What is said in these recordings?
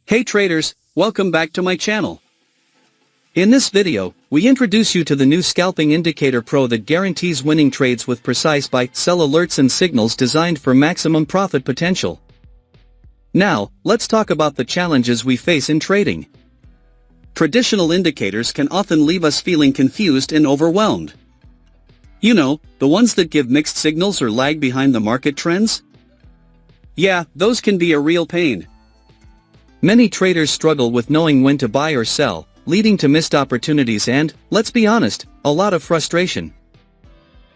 Hey traders, welcome back to my channel. In this video, we introduce you to the new Scalping Indicator Pro that guarantees winning trades with precise buy-sell alerts and signals designed for maximum profit potential. Now, let's talk about the challenges we face in trading. Traditional indicators can often leave us feeling confused and overwhelmed. You know, the ones that give mixed signals or lag behind the market trends? Yeah, those can be a real pain. Many traders struggle with knowing when to buy or sell, leading to missed opportunities and, let's be honest, a lot of frustration.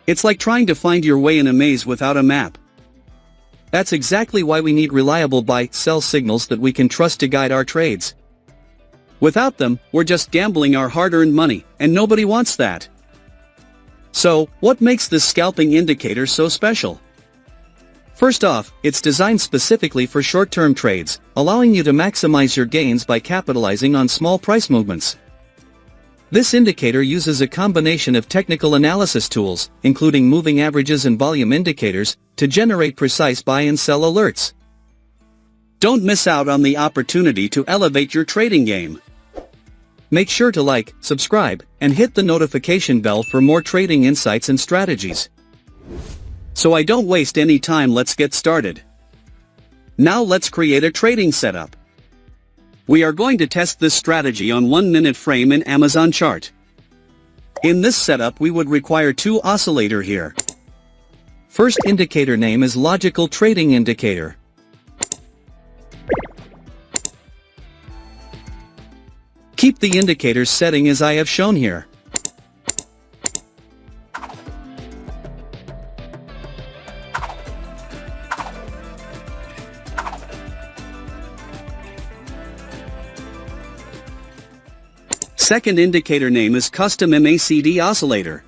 It's like trying to find your way in a maze without a map. That's exactly why we need reliable buy-sell signals that we can trust to guide our trades. Without them, we're just gambling our hard-earned money, and nobody wants that. So, what makes this scalping indicator so special? First off, it's designed specifically for short-term trades, allowing you to maximize your gains by capitalizing on small price movements. This indicator uses a combination of technical analysis tools, including moving averages and volume indicators, to generate precise buy and sell alerts. Don't miss out on the opportunity to elevate your trading game. Make sure to like, subscribe, and hit the notification bell for more trading insights and strategies. So I don't waste any time, let's get started. Now let's create a trading setup. We are going to test this strategy on 1-minute frame in Amazon chart. In this setup we would require two oscillator here. First indicator name is Logical Trading Indicator. Keep the indicator setting as I have shown here. Second indicator name is Custom MACD Oscillator.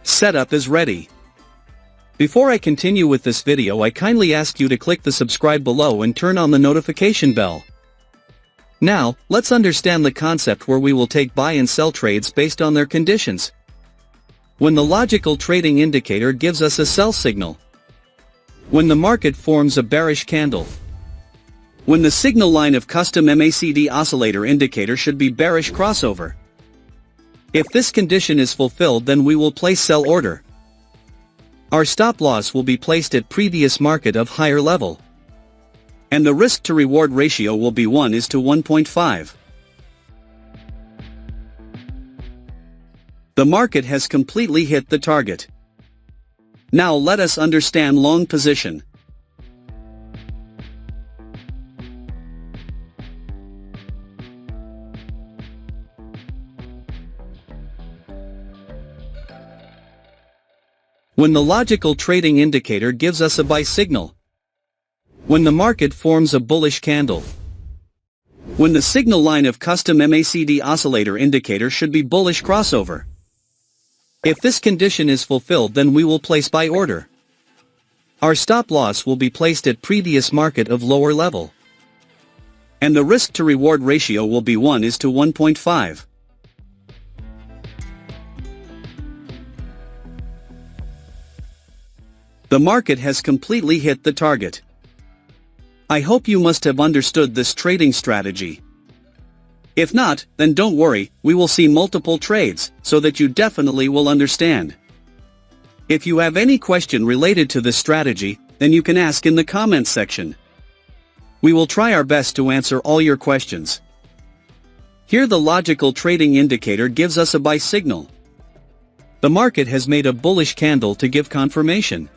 Setup is ready. Before I continue with this video, I kindly ask you to click the subscribe below and turn on the notification bell. Now, let's understand the concept where we will take buy and sell trades based on their conditions. When the logical trading indicator gives us a sell signal. When the market forms a bearish candle. When the signal line of Custom MACD Oscillator Indicator should be bearish crossover. If this condition is fulfilled, then we will place sell order. Our stop loss will be placed at previous market of higher level. And the risk to reward ratio will be 1:1.5. The market has completely hit the target. Now let us understand long position. When the logical trading indicator gives us a buy signal. When the market forms a bullish candle. When the signal line of Custom MACD Oscillator Indicator should be bullish crossover. If this condition is fulfilled, then we will place buy order. Our stop loss will be placed at previous market of lower level. And the risk to reward ratio will be 1:1.5. The market has completely hit the target. I hope you must have understood this trading strategy. If not, then don't worry, we will see multiple trades, so that you definitely will understand. If you have any question related to this strategy, then you can ask in the comments section. We will try our best to answer all your questions. Here the logical trading indicator gives us a buy signal. The market has made a bullish candle to give confirmation.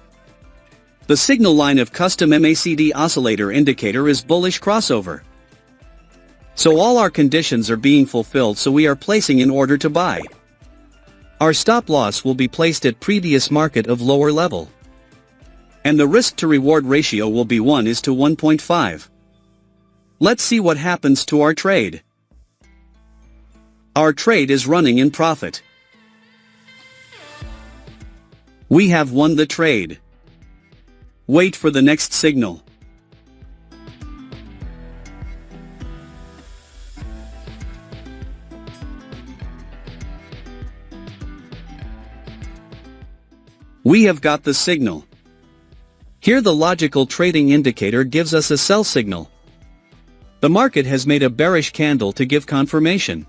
The signal line of Custom MACD Oscillator Indicator is bullish crossover. So all our conditions are being fulfilled, so we are placing an order to buy. Our stop loss will be placed at previous market of lower level. And the risk to reward ratio will be 1:1.5. Let's see what happens to our trade. Our trade is running in profit. We have won the trade. Wait for the next signal. We have got the signal. Here the logical trading indicator gives us a sell signal. The market has made a bearish candle to give confirmation.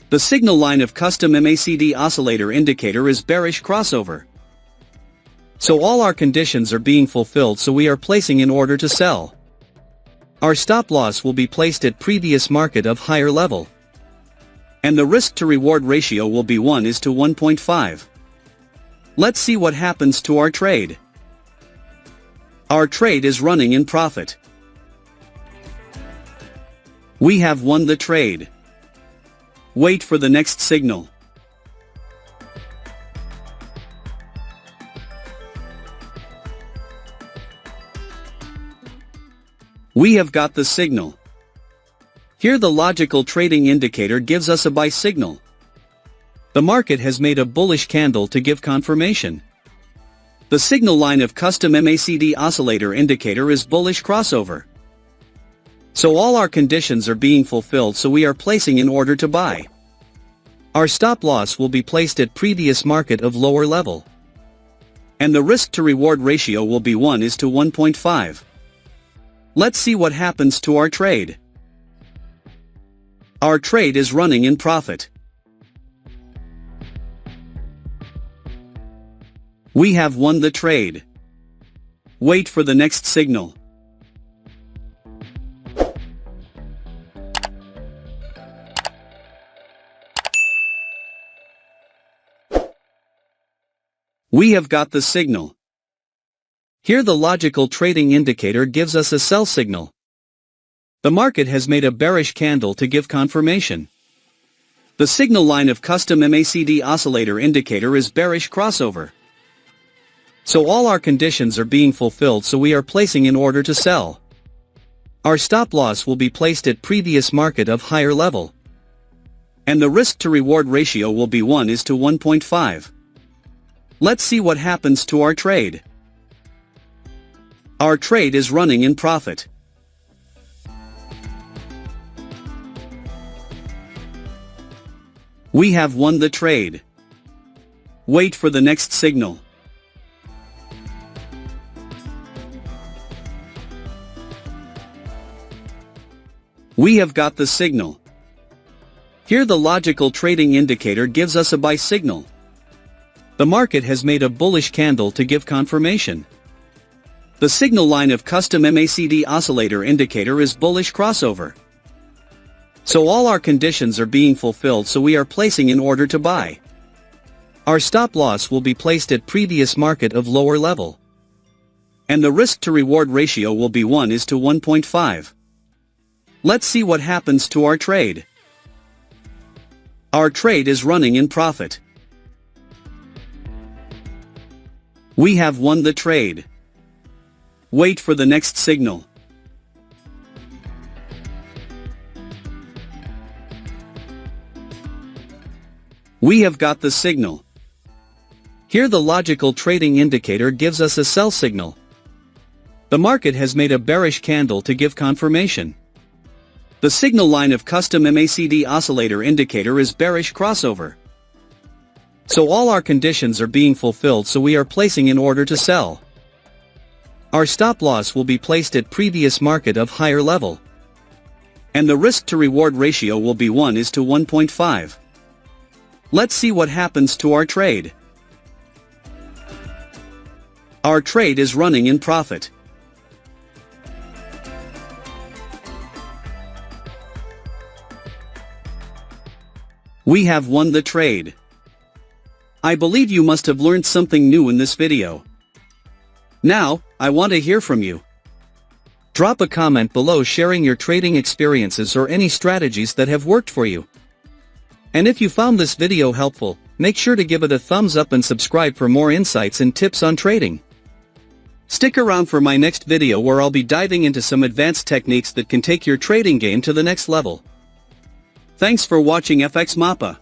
The signal line of custom MACD oscillator indicator is bearish crossover. So all our conditions are being fulfilled, so we are placing in order to sell. Our stop loss will be placed at previous market of higher level. And the risk to reward ratio will be 1:1.5. Let's see what happens to our trade. Our trade is running in profit. We have won the trade. Wait for the next signal. We have got the signal. Here the logical trading indicator gives us a buy signal. The market has made a bullish candle to give confirmation. The signal line of custom MACD oscillator indicator is bullish crossover. So all our conditions are being fulfilled, so we are placing in order to buy. Our stop loss will be placed at previous market of lower level. And the risk to reward ratio will be 1:1.5. Let's see what happens to our trade. Our trade is running in profit. We have won the trade. Wait for the next signal. We have got the signal. Here the logical trading indicator gives us a sell signal. The market has made a bearish candle to give confirmation. The signal line of custom MACD oscillator indicator is bearish crossover. So all our conditions are being fulfilled, so we are placing in order to sell. Our stop loss will be placed at previous market of higher level. And the risk to reward ratio will be 1:1.5. Let's see what happens to our trade. Our trade is running in profit. We have won the trade. Wait for the next signal. We have got the signal. Here the logical trading indicator gives us a buy signal. The market has made a bullish candle to give confirmation. The signal line of custom MACD oscillator indicator is bullish crossover. So all our conditions are being fulfilled, so we are placing in order to buy. Our stop loss will be placed at previous market of lower level. And the risk to reward ratio will be 1:1.5. Let's see what happens to our trade. Our trade is running in profit. We have won the trade. Wait for the next signal. We have got the signal. Here the logical trading indicator gives us a sell signal. The market has made a bearish candle to give confirmation. The signal line of custom MACD oscillator indicator is bearish crossover. So all our conditions are being fulfilled, so we are placing in order to sell. Our stop loss will be placed at previous market of higher level. And the risk to reward ratio will be 1:1.5. Let's see what happens to our trade. Our trade is running in profit. We have won the trade. I believe you must have learned something new in this video. Now, I want to hear from you. Drop a comment below sharing your trading experiences or any strategies that have worked for you. And if you found this video helpful, make sure to give it a thumbs up and subscribe for more insights and tips on trading. Stick around for my next video where I'll be diving into some advanced techniques that can take your trading game to the next level. Thanks for watching FxMAPA.